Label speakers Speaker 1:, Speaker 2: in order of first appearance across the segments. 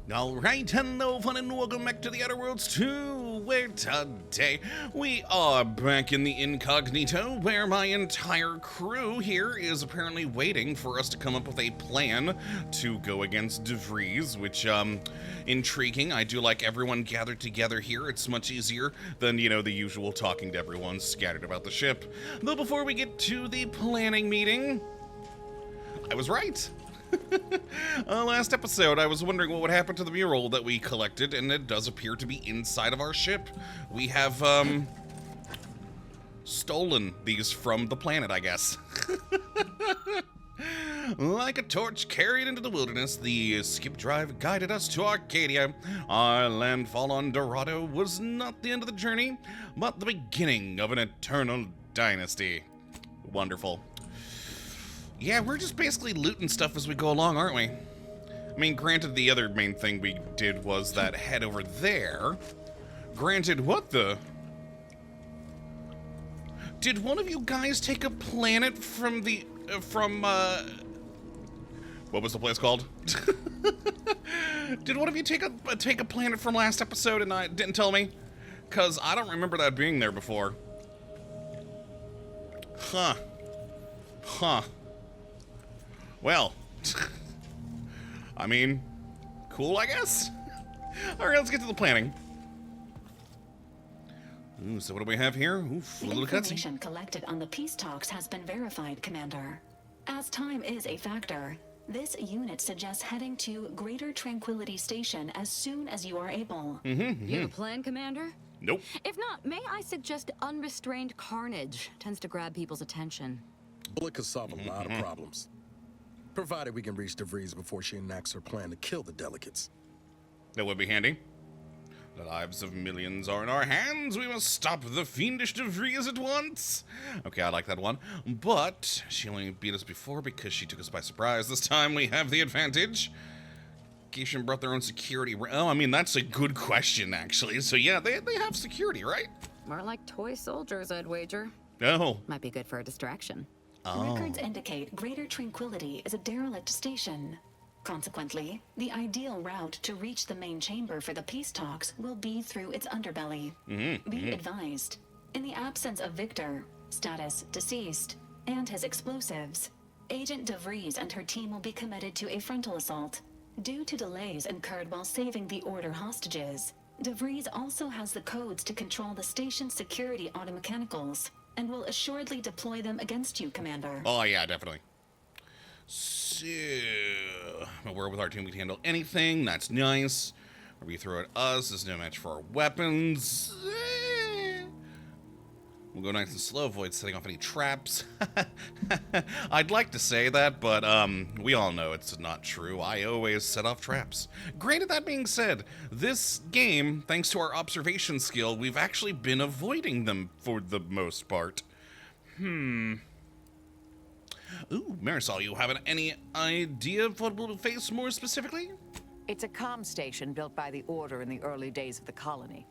Speaker 1: Alright, hello fun and welcome back to the Outer Worlds 2, where today we are back in the incognito, where my entire crew here is apparently waiting for us to come up with a plan to go against DeVries, which, intriguing. I do like everyone gathered together here. It's much easier than, the usual talking to everyone scattered about the ship. Though before we get to the planning meeting, I was right. Last episode, I was wondering what would happen to the mural that we collected, and it does appear to be inside of our ship. We have, stolen these from the planet, I guess. Like a torch carried into the wilderness, the skip drive guided us to Arcadia. Our landfall on Dorado was not the end of the journey, but the beginning of an eternal dynasty. Wonderful. Yeah, we're just basically looting stuff as we go along, aren't we? I mean, granted, the other main thing we did was that head over there. Granted, what the? Did one of you guys take a planet from the, what was the place called? Did one of you take a planet from last episode and didn't tell me? Because I don't remember that being there before. Huh. Well, I mean, cool, I guess. All right, let's get to the planning. Ooh, so what do we have here? Oof, a little cutscene.
Speaker 2: Information collected on the peace talks has been verified, Commander. As time is a factor, this unit suggests heading to Greater Tranquility Station as soon as you are able.
Speaker 3: You have a plan, Commander?
Speaker 1: Nope.
Speaker 3: If not, may I suggest unrestrained carnage tends to grab people's attention.
Speaker 4: Bullet could solve a lot of problems. Provided we can reach DeVries before she enacts her plan to kill the delegates.
Speaker 1: That would be handy. The lives of millions are in our hands. We must stop the fiendish DeVries at once. Okay, I like that one. But she only beat us before because she took us by surprise. This time we have the advantage. Gishan brought their own security. Oh, I mean, that's a good question, actually. So yeah, they have security, right?
Speaker 3: More like toy soldiers, I'd wager.
Speaker 1: Oh.
Speaker 3: Might be good for a distraction.
Speaker 2: Records indicate Greater Tranquility is a derelict station. Consequently, the ideal route to reach the main chamber for the peace talks will be through its underbelly. Be advised, in the absence of Victor, status deceased, and his explosives, Agent DeVries and her team will be committed to a frontal assault. Due to delays incurred while saving the Order hostages, DeVries also has the codes to control the station's security automechanicals, and will assuredly deploy them against you, Commander.
Speaker 1: Oh, yeah, definitely. So, we're with our team, we can handle anything. That's nice. Whenever you throw at us, there's no match for our weapons. We'll go nice and slow, avoid setting off any traps. I'd like to say that, but we all know it's not true. I always set off traps. Granted, that being said, this game, thanks to our observation skill, we've actually been avoiding them for the most part. Ooh, Marisol, you have any idea of what we'll face more specifically?
Speaker 5: It's a comm station built by the Order in the early days of the colony.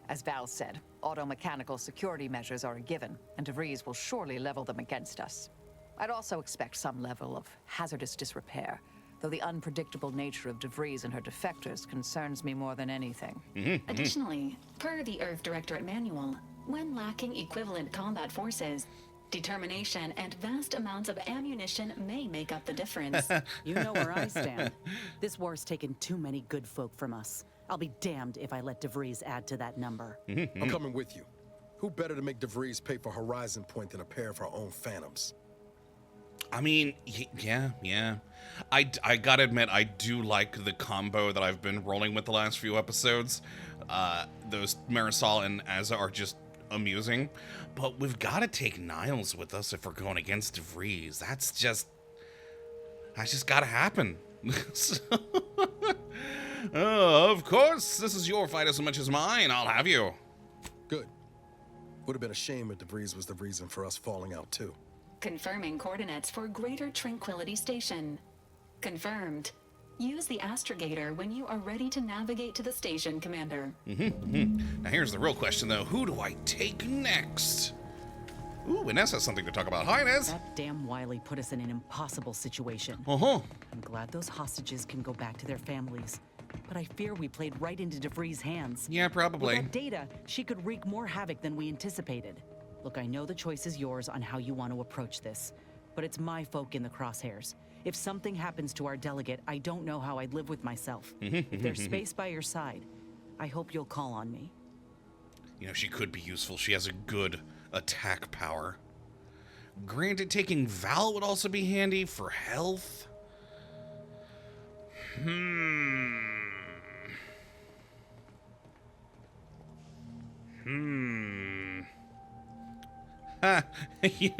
Speaker 5: As Val said, auto-mechanical security measures are a given, and DeVries will surely level them against us. I'd also expect some level of hazardous disrepair, though the unpredictable nature of DeVries and her defectors concerns me more than anything.
Speaker 2: Additionally, per the Earth Directorate manual, when lacking equivalent combat forces, determination and vast amounts of ammunition may make up the difference.
Speaker 6: You know where I stand. This war's taken too many good folk from us. I'll be damned if I let DeVries add to that number.
Speaker 4: I'm coming with you. Who better to make DeVries pay for Horizon Point than a pair of her own Phantoms?
Speaker 1: I mean, yeah. I gotta admit, I do like the combo that I've been rolling with the last few episodes. Those Marisol and Azza are just amusing. But we've got to take Niles with us if we're going against DeVries. That's just gotta happen. Of course, this is your fight as much as mine. I'll have you.
Speaker 4: Good. Would have been a shame if DeVries was the reason for us falling out too.
Speaker 2: Confirming coordinates for Greater Tranquility Station. Confirmed. Use the astrogator when you are ready to navigate to the station, Commander.
Speaker 1: Now here's the real question, though. Who do I take next? Ooh, Inez has something to talk about. Hi, Inez.
Speaker 6: That damn Wiley put us in an impossible situation.
Speaker 1: Uh-huh.
Speaker 6: I'm glad those hostages can go back to their families. but I fear we played right into DeVries' hands.
Speaker 1: Yeah, probably.
Speaker 6: With that data, she could wreak more havoc than we anticipated. Look, I know the choice is yours on how you want to approach this, but it's my folk in the crosshairs. If something happens to our delegate, I don't know how I'd live with myself. If there's space by your side, I hope you'll call on me.
Speaker 1: You know, she could be useful. She has a good attack power. Granted, taking Val would also be handy for health. You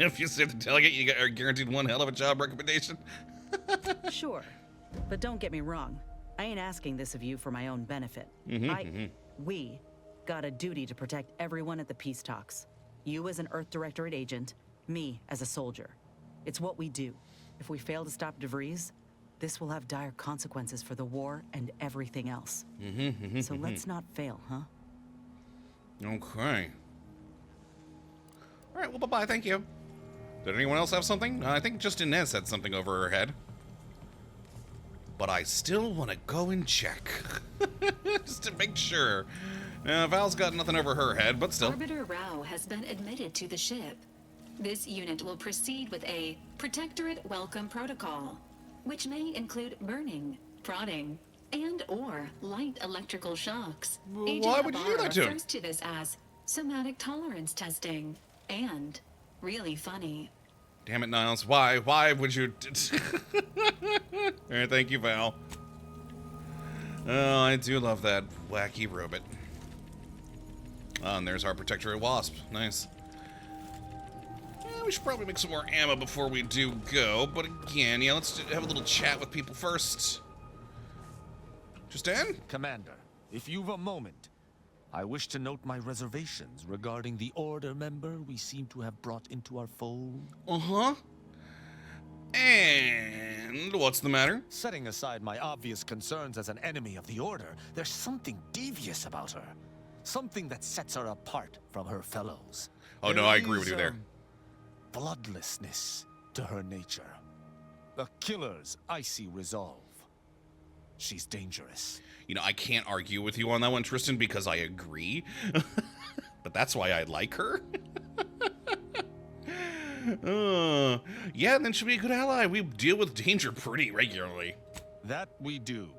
Speaker 1: know, if you save the delegate, you are guaranteed one hell of a job recommendation.
Speaker 6: Sure, but don't get me wrong. I ain't asking this of you for my own benefit. We got a duty to protect everyone at the peace talks. You as an Earth Directorate agent, me as a soldier. It's what we do. If we fail to stop DeVries, this will have dire consequences for the war and everything else. So let's not fail, huh?
Speaker 1: Okay. All right, well, bye-bye, thank you. Did anyone else have something? I think just Inez had something over her head. But I still want to go and check. Just to make sure. Now, Val's got nothing over her head, but still.
Speaker 2: Arbiter Rao has been admitted to the ship. This unit will proceed with a Protectorate Welcome Protocol, which may include burning, prodding, and/or light electrical shocks.
Speaker 1: Well, why would you do that to him?
Speaker 2: refers to this as somatic tolerance testing, and really funny.
Speaker 1: Damn it, Niles. Why? Why would you... All right, thank you, Val. Oh, I do love that wacky robot. Oh, and there's our Protectorate Wasp. Nice. Yeah, we should probably make some more ammo before we do go. But again, yeah, let's have a little chat with people first. Justin?
Speaker 7: Commander, if you've a moment, I wish to note my reservations regarding the Order member we seem to have brought into our fold.
Speaker 1: Uh-huh. And what's the matter?
Speaker 7: Setting aside my obvious concerns as an enemy of the Order, there's something devious about her. Something that sets her apart from her fellows.
Speaker 1: Oh, no, I agree with you there.
Speaker 7: Bloodlessness to her nature. A killer's icy resolve. She's dangerous.
Speaker 1: You know, I can't argue with you on that one, Tristan, because I agree. But that's why I like her. Yeah, then she'll be a good ally. We deal with danger pretty regularly.
Speaker 7: That we do.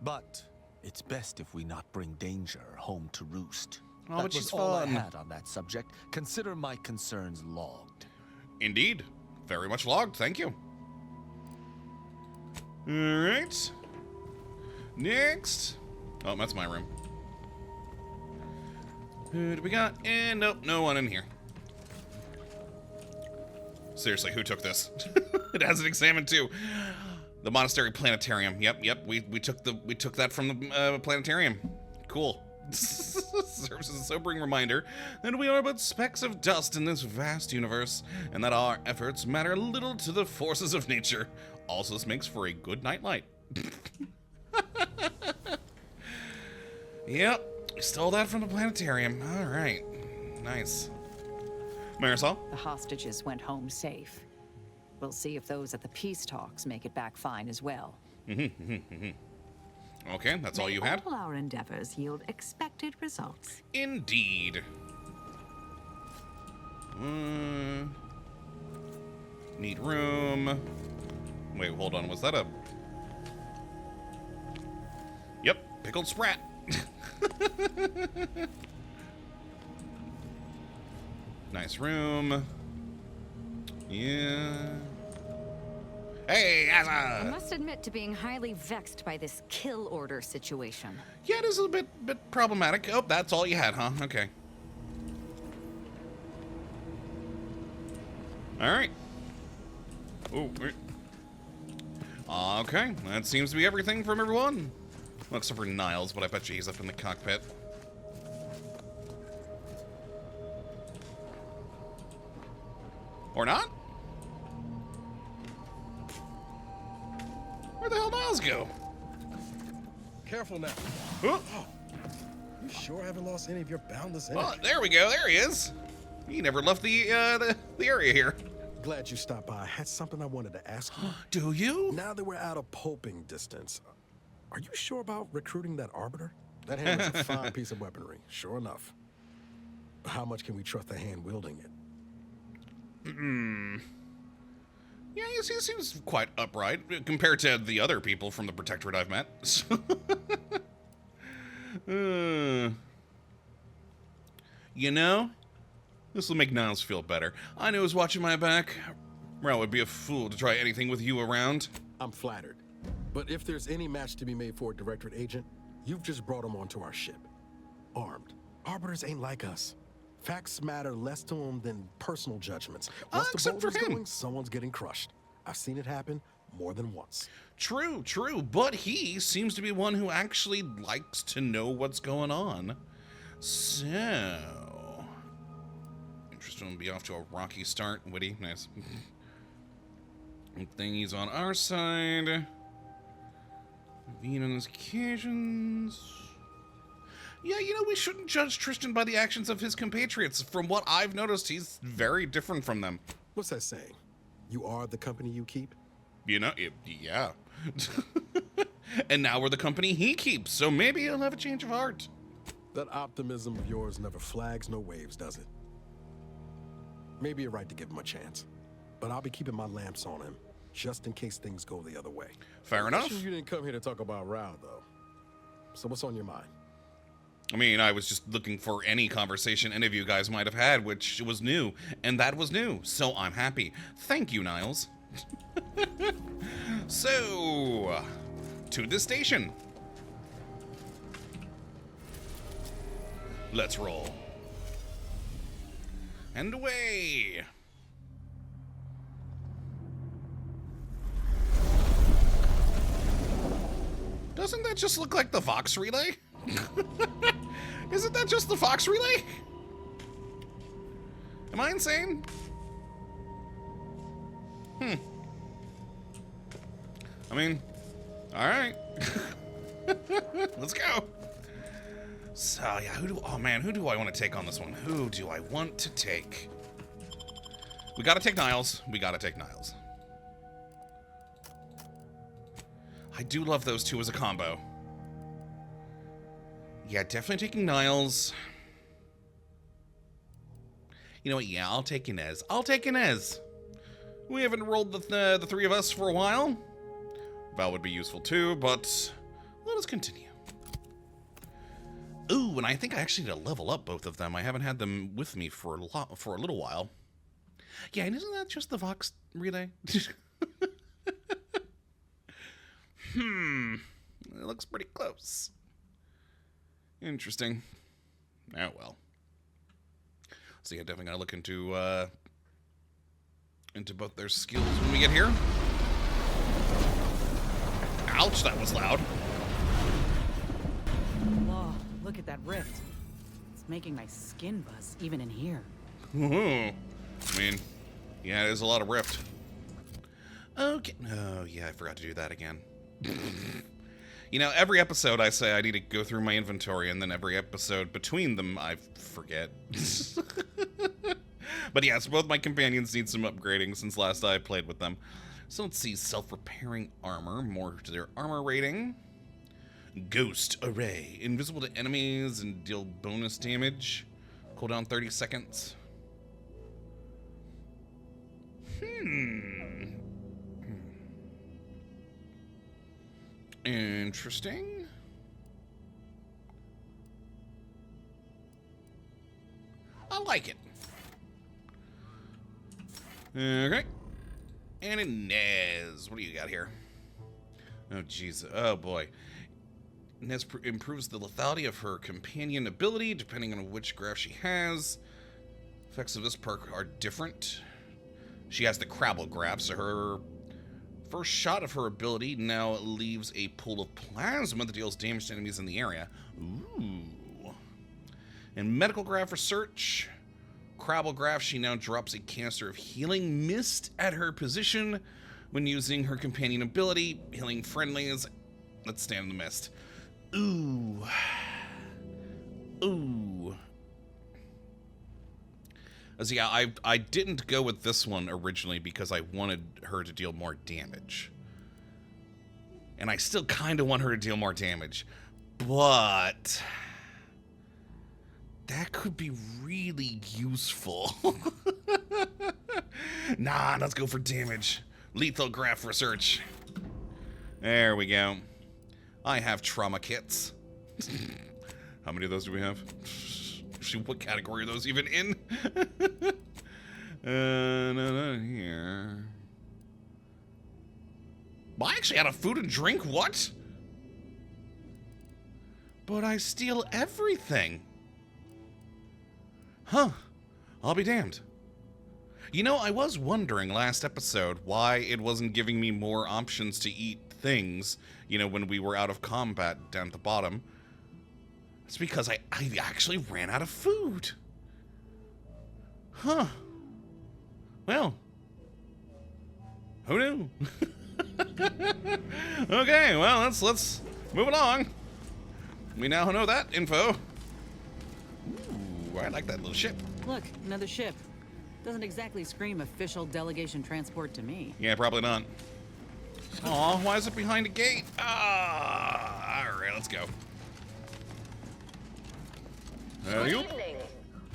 Speaker 7: But it's best if we not bring danger home to roost.
Speaker 1: Oh,
Speaker 7: that
Speaker 1: but she's
Speaker 7: was all I
Speaker 1: fun.
Speaker 7: had on that subject. Consider my concerns logged.
Speaker 1: Indeed. Very much logged. Thank you. All right. Next. Oh, that's my room. Who do we got? And nope, no one in here. Seriously, who took this? It hasn't examined too. The monastery planetarium. Yep. We took that from the planetarium. Cool. Serves as a sobering reminder that we are but specks of dust in this vast universe, and that our efforts matter little to the forces of nature. Also, this makes for a good nightlight. Yep, we stole that from the planetarium. All right, nice. Marisol?
Speaker 5: The hostages went home safe. We'll see if those at the peace talks make it back fine as well.
Speaker 1: Okay, that's all you had?
Speaker 8: All our endeavors yield expected results.
Speaker 1: Indeed. Neat room. Wait, hold on. Was that a... Yep, pickled sprat. Nice room. Yeah. Hey,
Speaker 3: I
Speaker 1: Asa!
Speaker 3: must admit to being highly vexed by this kill order situation.
Speaker 1: Yeah, it is a bit problematic. Oh, that's all you had, huh? Okay. All right. Oh, wait. Okay, that seems to be everything from everyone. Well, except for Niles, but I bet you he's up in the cockpit. Or not? Where the hell Niles go?
Speaker 4: Careful now.
Speaker 1: Oh,
Speaker 4: You sure haven't lost any of your boundless
Speaker 1: oh,
Speaker 4: energy?
Speaker 1: there we go. There he is. He never left the area here.
Speaker 4: Glad you stopped by. I had something I wanted to ask you.
Speaker 1: Do you?
Speaker 4: Now that we're out of pulping distance, Are you sure about recruiting that Arbiter? That hammer's a fine piece of weaponry, sure enough. How much can we trust the hand wielding it?
Speaker 1: Yeah, he seems quite upright compared to the other people from the Protectorate I've met. You know, this will make Niles feel better. I know he's watching my back. Rel would be a fool to try anything with you around.
Speaker 4: I'm flattered. But if there's any match to be made for a Directorate agent, you've just brought him onto our ship. Armed. Arbiters ain't like us. Facts matter less to them than personal judgments. Once the
Speaker 1: except for
Speaker 4: boulder's
Speaker 1: him.
Speaker 4: going, someone's getting crushed. I've seen it happen more than once.
Speaker 1: True, but he seems to be one who actually likes to know what's going on. So... Interesting to be off to a rocky start. Witty, nice. Good thing he's on our side. Being on his occasions... Yeah, you know, we shouldn't judge Tristan by the actions of his compatriots. From what I've noticed, he's very different from them.
Speaker 4: What's that saying? You are the company you keep?
Speaker 1: You know, yeah. And now we're the company he keeps, so maybe he'll have a change of heart.
Speaker 4: That optimism of yours never flags no waves, does it? Maybe you're right to give him a chance. But I'll be keeping my lamps on him, just in case things go the other way.
Speaker 1: Fair enough.
Speaker 4: You didn't come here to talk about Rao, though. So what's on your mind?
Speaker 1: I mean, I was just looking for any conversation any of you guys might have had, which was new, and that was new, so I'm happy. Thank you, Niles. So, to the station. Let's roll. And away. Doesn't that just look like the Vox relay? Isn't that just the Vox relay? Am I insane? I mean, all right. Let's go. So, yeah, who do I want to take on this one? Who do I want to take? We gotta take Niles. I do love those two as a combo. Yeah, definitely taking Niles. You know what? Yeah, I'll take Inez. We haven't rolled the three of us for a while. Val would be useful too, but let us continue. Ooh, and I think I actually need to level up both of them. I haven't had them with me for a little while. Yeah, and isn't that just the Vox relay? It looks pretty close. Interesting. Oh, well. So yeah, definitely gotta look into both their skills when we get here. Ouch, that was loud.
Speaker 6: Whoa, look at that rift. It's making my skin buzz, even in here.
Speaker 1: I mean, yeah, there's a lot of rift. Okay. Oh, yeah, I forgot to do that again. You know, every episode I say I need to go through my inventory, and then every episode between them I forget. But yes, both my companions need some upgrading since last I played with them. So let's see, self-repairing armor, more to their armor rating. Ghost Array, invisible to enemies and deal bonus damage. Cooldown 30 seconds. Interesting. I like it. Okay. And Inez, what do you got here? Oh, jeez. Oh, boy. Inez improves the lethality of her companion ability, depending on which graph she has. Effects of this perk are different. She has the Crabble graph, so her first shot of her ability now leaves a pool of plasma that deals damage to enemies in the area. Ooh. And medical graph research. Crabble graph, she now drops a canister of healing mist at her position when using her companion ability, healing friendlies. Let's stand in the mist. Ooh. Ooh. So yeah, I didn't go with this one originally because I wanted her to deal more damage. And I still kind of want her to deal more damage. But that could be really useful. Nah, let's go for damage. Lethal graph research. There we go. I have trauma kits. How many of those do we have? What category are those even in? No, here. Well, I actually had a food and drink. What? But I steal everything. Huh. I'll be damned. You know, I was wondering last episode why it wasn't giving me more options to eat things, you know, when we were out of combat down at the bottom. It's because I actually ran out of food. Huh. Well. Who knew? Okay, well, let's move along. We now know that info. Ooh, I like that little ship.
Speaker 6: Look, another ship. Doesn't exactly scream official delegation transport to me.
Speaker 1: Yeah, probably not. Aw, why is it behind a gate? Ah, all right, let's go.
Speaker 9: Good evening.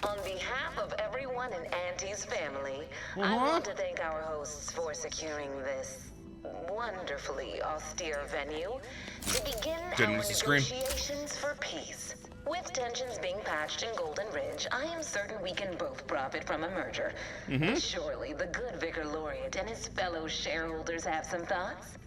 Speaker 9: On behalf of everyone in Auntie's family, I want to thank our hosts for securing this wonderfully austere venue to begin our negotiations for peace. With tensions being patched in Golden Ridge, I am certain we can both profit from a merger. Surely the good Vicar Laureate and his fellow shareholders have some thoughts?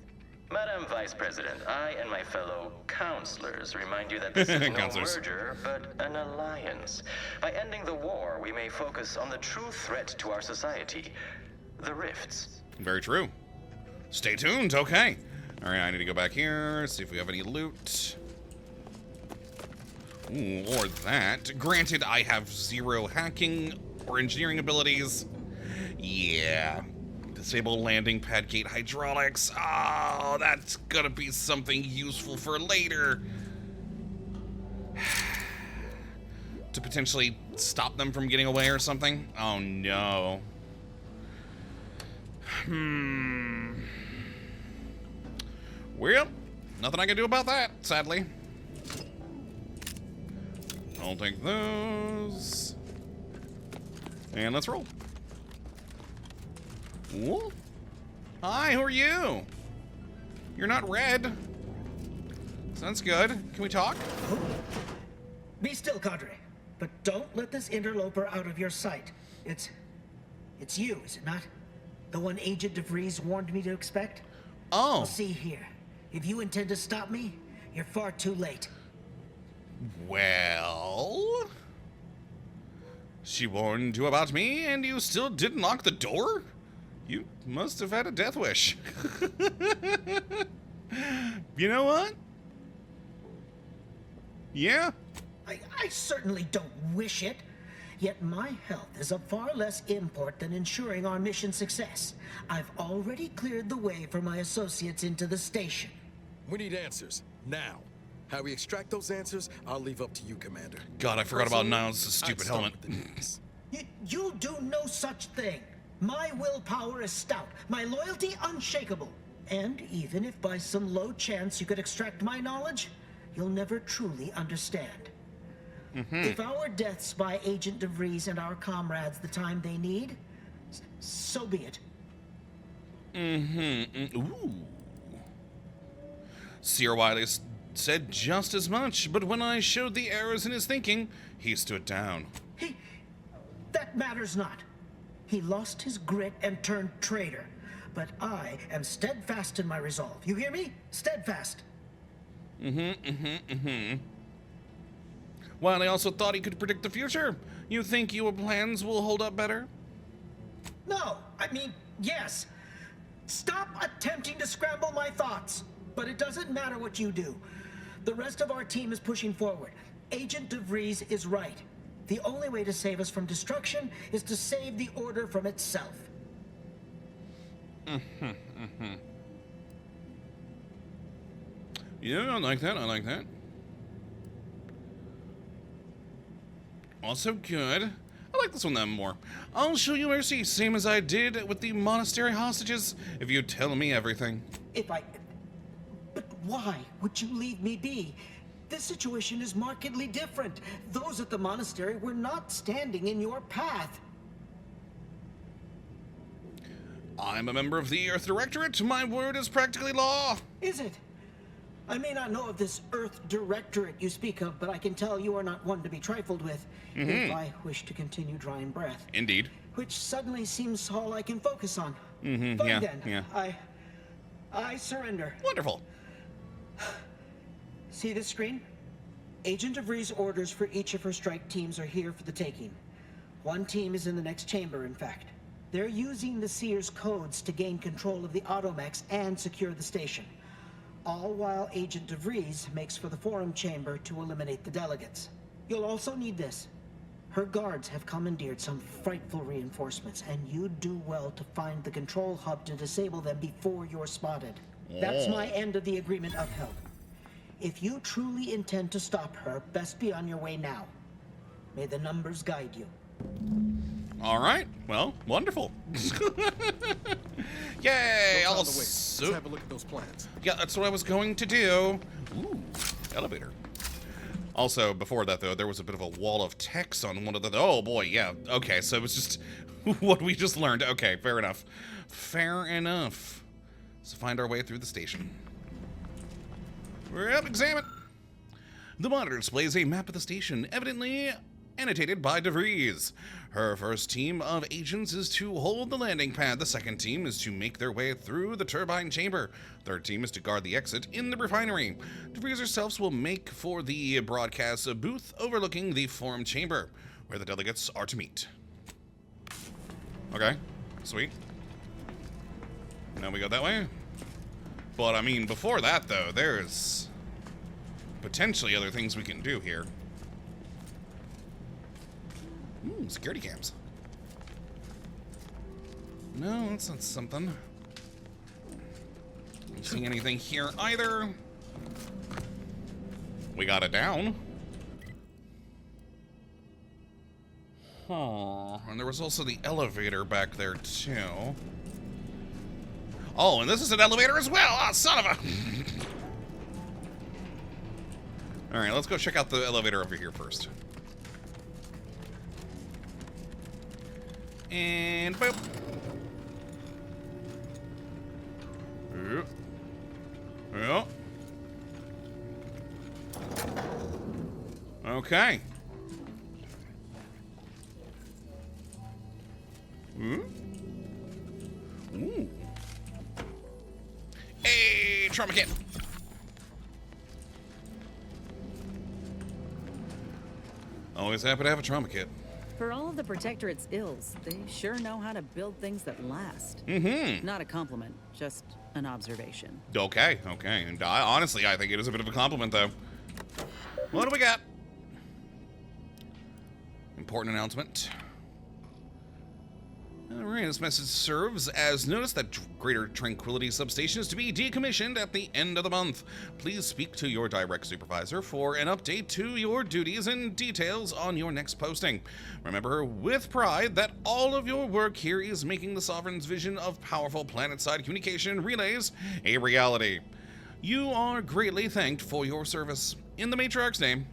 Speaker 10: Madam Vice President, I and my fellow counselors remind you that this is no merger, but an alliance. By ending the war, we may focus on the true threat to our society, the rifts.
Speaker 1: Very true. Stay tuned, okay. All right, I need to go back here, see if we have any loot. Ooh, or that. Granted, I have 0 hacking or engineering abilities. Yeah. Disable landing pad gate hydraulics. Oh, that's gonna be something useful for later. To potentially stop them from getting away or something. Oh, no. Well, nothing I can do about that, sadly. I'll take those. And let's roll. Ooh. Hi, who are you? You're not red. Sounds good. Can we talk?
Speaker 11: Be still, Cadre. But don't let this interloper out of your sight. It's you, is it not? The one Agent DeVries warned me to expect?
Speaker 1: Oh.
Speaker 11: Well, see here. If you intend to stop me, you're far too late.
Speaker 1: Well, she warned you about me, and you still didn't lock the door? You must have had a death wish. You know what? Yeah.
Speaker 11: I certainly don't wish it. Yet my health is of far less import than ensuring our mission success. I've already cleared the way for my associates into the station.
Speaker 4: We need answers, now. How we extract those answers, I'll leave up to you, Commander.
Speaker 1: God, I forgot about Niles' stupid helmet.
Speaker 11: You'll do no such thing. My willpower is stout, my loyalty unshakable. And even if by some low chance you could extract my knowledge, you'll never truly understand. If our deaths by Agent DeVries and our comrades the time they need, so be it.
Speaker 1: Ooh. Sir Wiley said just as much, but when I showed the errors in his thinking, he stood down.
Speaker 11: That matters not. He lost his grit and turned traitor. But I am steadfast in my resolve. You hear me? Steadfast.
Speaker 1: While I also thought he could predict the future. You think your plans will hold up better?
Speaker 11: No, I mean, yes. Stop attempting to scramble my thoughts. But it doesn't matter what you do. The rest of our team is pushing forward. Agent DeVries is right. The only way to save us from destruction is to save the Order from itself.
Speaker 1: Yeah, I like that. I like that. Also good. I like this one then more. I'll show you mercy, same as I did with the monastery hostages, if you tell me everything.
Speaker 11: But Why would you leave me be? This situation is markedly different. Those at the monastery were not standing in your path.
Speaker 1: I'm a member of the Earth Directorate. My word is practically law.
Speaker 11: Is it? I may not know of this Earth Directorate you speak of, but I can tell you are not one to be trifled with, if I wish to continue drawing breath.
Speaker 1: Indeed.
Speaker 11: Which suddenly seems all I can focus on.
Speaker 1: Mm-hmm.
Speaker 11: Fine
Speaker 1: Yeah,
Speaker 11: then.
Speaker 1: yeah.
Speaker 11: I surrender.
Speaker 1: Wonderful.
Speaker 11: See this screen? Agent of Ree's orders for each of her strike teams are here for the taking. One team is in the next chamber, in fact. They're using the Seer's codes to gain control of the automechs and secure the station. All while Agent of Ree's makes for the forum chamber to eliminate the delegates. You'll also need this. Her guards have commandeered some frightful reinforcements, and you'd do well to find the control hub to disable them before you're spotted. That's my end of the agreement upheld. If you truly intend to stop her, best be on your way now. May the numbers guide you.
Speaker 1: All right. Well, wonderful. Yay!
Speaker 4: Let's have a look at those plans.
Speaker 1: Yeah, that's what I was going to do. Ooh, elevator. Also, before that, though, there was a bit of a wall of text on one of the... Oh, boy, yeah. Okay, so it was just what we just learned. Okay, fair enough. Fair enough. Let's find our way through the station. Yep, examine. The monitor displays a map of the station, evidently annotated by DeVries. Her first team of agents is to hold the landing pad. The second team is to make their way through the turbine chamber. Third team is to guard the exit in the refinery. DeVries herself will make for the broadcast booth overlooking the forum chamber, where the delegates are to meet. Okay, sweet. Now we go that way. But, I mean, before that, though, there's potentially other things we can do here. Ooh, security cams. No, that's not something. Don't see anything here either. We got it down. Huh. And there was also the elevator back there, too. Oh, and this is an elevator as well! Ah, son of a... Alright, let's go check out the elevator over here first. And boop. Yep. Yep. Okay. Ooh. Ooh. Hey, trauma kit. Always happy to have a trauma kit.
Speaker 6: For all of the Protectorate's ills, they sure know how to build things that last.
Speaker 1: Mm-hmm.
Speaker 6: Not a compliment, just an observation.
Speaker 1: Okay, okay. And honestly, I think it is a bit of a compliment, though. What do we got? Important announcement. Alright, this message serves as notice that Greater Tranquility Substation is to be decommissioned at the end of the month. Please speak to your direct supervisor for an update to your duties and details on your next posting. Remember with pride that all of your work here is making the Sovereign's vision of powerful planet-side communication relays a reality. You are greatly thanked for your service. In the Matriarch's name.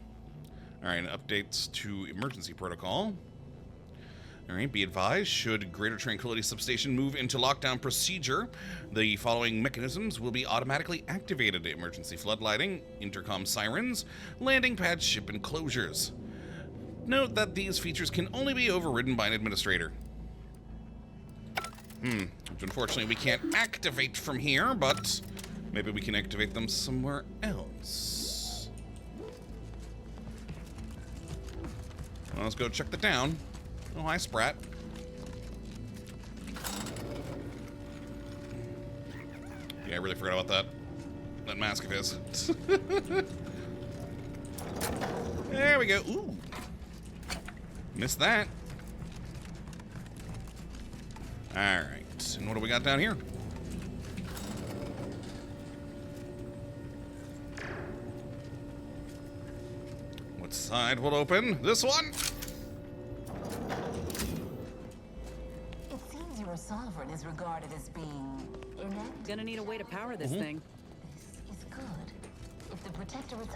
Speaker 1: Alright, updates to emergency protocol. Alright, be advised, should Greater Tranquility Substation move into lockdown procedure, the following mechanisms will be automatically activated: emergency floodlighting, intercom sirens, landing pad ship enclosures. Note that these features can only be overridden by an administrator. Which unfortunately we can't activate from here, but maybe we can activate them somewhere else. Well, let's go check the down. Oh, hi, Sprat. Yeah, I really forgot about that mask of his. There we go. Ooh. Missed that. Alright. And what do we got down here? What side will open? This one?
Speaker 9: Sovereign is regarded as being inept.
Speaker 6: Gonna need a way to power this thing.
Speaker 9: This is good.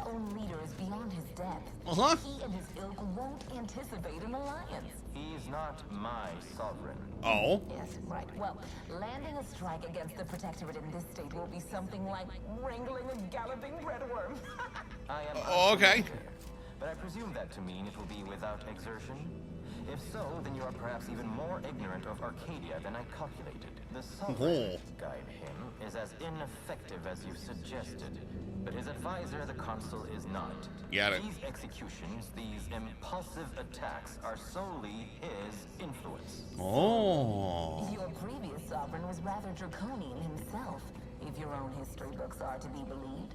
Speaker 9: own leader is beyond his depth.
Speaker 1: Uh-huh.
Speaker 9: He and his ilk won't anticipate an alliance.
Speaker 10: He's not my sovereign.
Speaker 1: Oh.
Speaker 9: Yes, right. Well, landing a strike against the Protectorate in this state will be something like wrangling a galloping breadworm.
Speaker 10: I am
Speaker 1: Okay.
Speaker 10: unfamiliar, but I presume that to mean it will be without exertion. If so, then you are perhaps even more ignorant of Arcadia than I calculated. The sovereign, guide him, is as ineffective as you suggested. But his advisor, the consul, is not.
Speaker 1: Got it.
Speaker 10: These executions, these impulsive attacks, are solely his influence.
Speaker 1: Oh.
Speaker 9: Your previous sovereign was rather draconian himself, if your own history books are to be believed.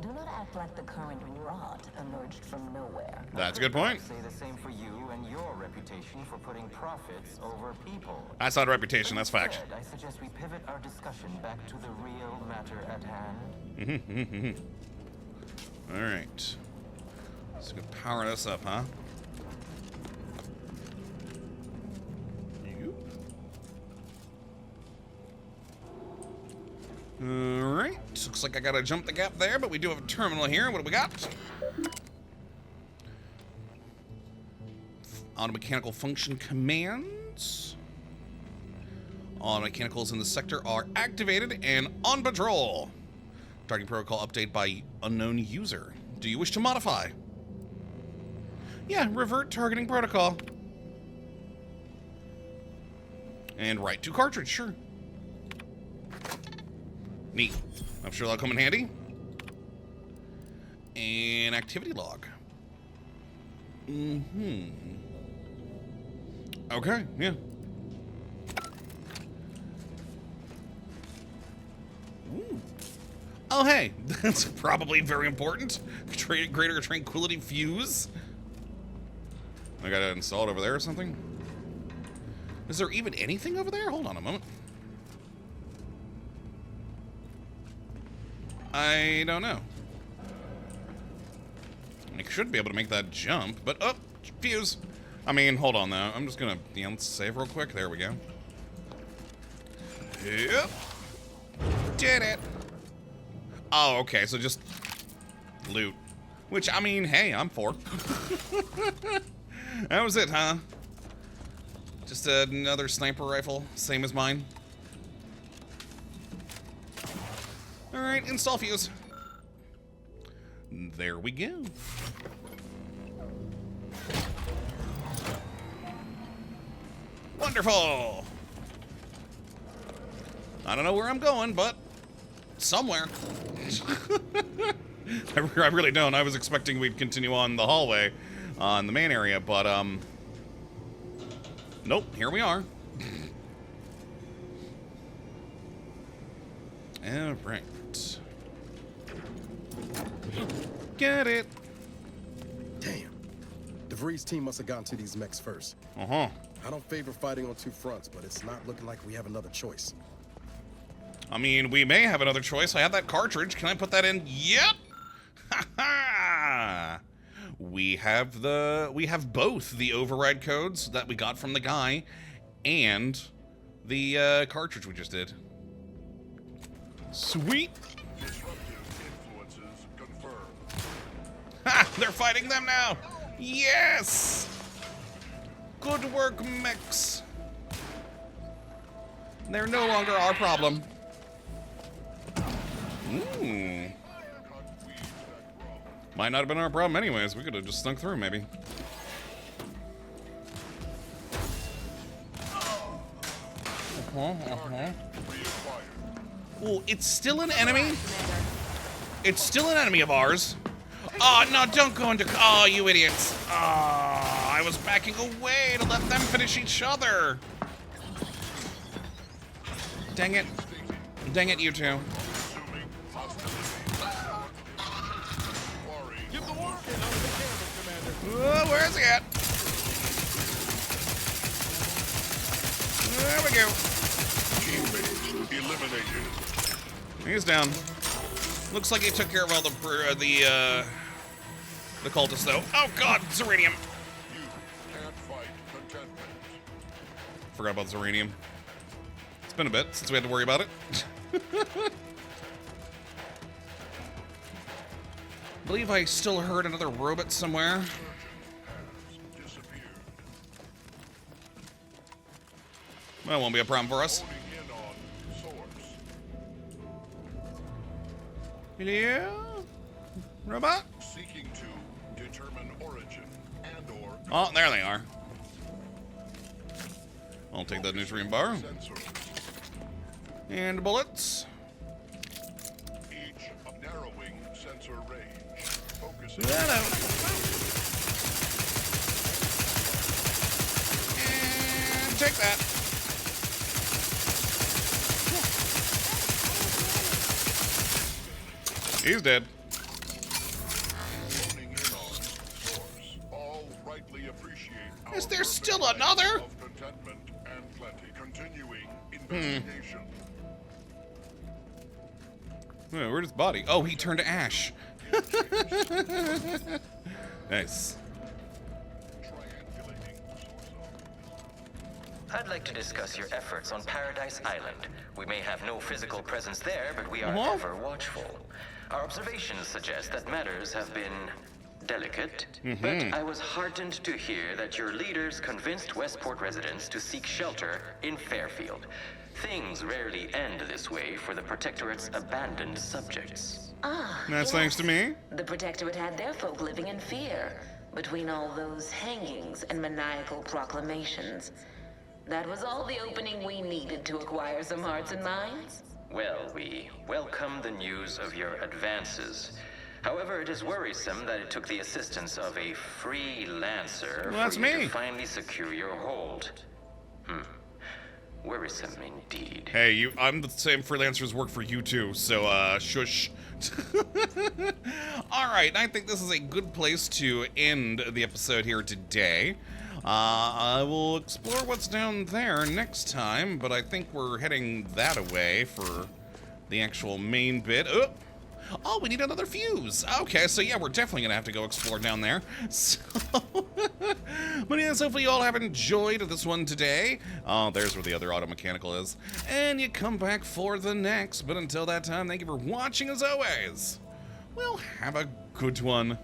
Speaker 9: Do not act like the current rot emerged from nowhere.
Speaker 1: That's a good point.
Speaker 10: Say the same for you and your reputation for putting profits over people.
Speaker 1: That's not a reputation, that's fact.
Speaker 10: Instead, I suggest we pivot our discussion back to the real matter at hand.
Speaker 1: All right. So we can power this up, huh? Alright, looks like I gotta jump the gap there, but we do have a terminal here. What do we got? Automechanical function commands. All mechanicals in the sector are activated and on patrol. Targeting protocol update by unknown user. Do you wish to modify? Yeah, revert targeting protocol. And write to cartridge, sure. Neat. I'm sure that'll come in handy. And activity log. Okay, yeah. Ooh. Oh, hey. That's probably very important. Greater tranquility fuse. I gotta install it over there or something. Is there even anything over there? Hold on a moment. I don't know. I should be able to make that jump, but oh, fuse. I mean, hold on though. I'm just gonna, let's save real quick. There we go. Yep. Did it. Oh, okay. So just loot. Which, I mean, hey, I'm for. That was it, huh? Just another sniper rifle, same as mine. Alright, install fuse. There we go. Wonderful! I don't know where I'm going, but somewhere. I really don't. I was expecting we'd continue on the hallway on the main area, but nope, here we are. Alright. Get it.
Speaker 4: Damn. DeVries' team must have gotten to these mechs first.
Speaker 1: Uh-huh.
Speaker 4: I don't favor fighting on two fronts, but it's not looking like we have another choice.
Speaker 1: I mean, we may have another choice. I have that cartridge. Can I put that in? Yep. Ha ha. We have both the override codes that we got from the guy and the cartridge we just did. Sweet. Ha! They're fighting them now. Yes. Good work, mechs. They're no longer our problem. Ooh. Might not have been our problem anyways. We could have just snuck through, maybe. Ooh, it's still an enemy? It's still an enemy of ours. Oh, no, don't go into... Oh, you idiots. Oh, I was backing away to let them finish each other. Dang it. Dang it, you two. Where is he at? There we go.
Speaker 12: Eliminated.
Speaker 1: He's down. Looks like he took care of all the cultists, though. Oh God, Zeranium. Forgot about Zeranium. It's been a bit since we had to worry about it. believe I still heard another robot somewhere. That won't be a problem for us. Hello? Robot?
Speaker 12: Seeking to determine origin and/or.
Speaker 1: Oh, there they are. I'll take that nutrient bar. And bullets.
Speaker 12: Each narrowing sensor range. Focusing.
Speaker 1: Hello. And take that. He's dead.
Speaker 12: Honing in on source. All rightly appreciate our
Speaker 1: Is there
Speaker 12: perfect
Speaker 1: still
Speaker 12: life
Speaker 1: another?
Speaker 12: of contentment and plenty. Continuing investigation.
Speaker 1: Where's his body? Oh, he turned to ash. Nice.
Speaker 10: I'd like to discuss your efforts on Paradise Island. We may have no physical presence there, but we are ever watchful. Our observations suggest that matters have been delicate, but I was heartened to hear that your leaders convinced Westport residents to seek shelter in Fairfield. Things rarely end this way for the Protectorate's abandoned subjects.
Speaker 9: Ah,
Speaker 1: That's thanks to me.
Speaker 9: The Protectorate had their folk living in fear between all those hangings and maniacal proclamations. That was all the opening we needed to acquire some hearts and minds.
Speaker 10: Well, we welcome the news of your advances. However, it is worrisome that it took the assistance of a freelancer for you to finally secure your hold. Worrisome indeed.
Speaker 1: Hey, I'm the same freelancers work for you too, so shush. Alright, I think this is a good place to end the episode here today. I will explore what's down there next time, but I think we're heading that away for the actual main bit. Oh, we need another fuse. Okay, so yeah, we're definitely gonna have to go explore down there. So, but yes, hopefully you all have enjoyed this one today. Oh, there's where the other auto mechanical is. And you come back for the next. But until that time, thank you for watching as always. Well, have a good one.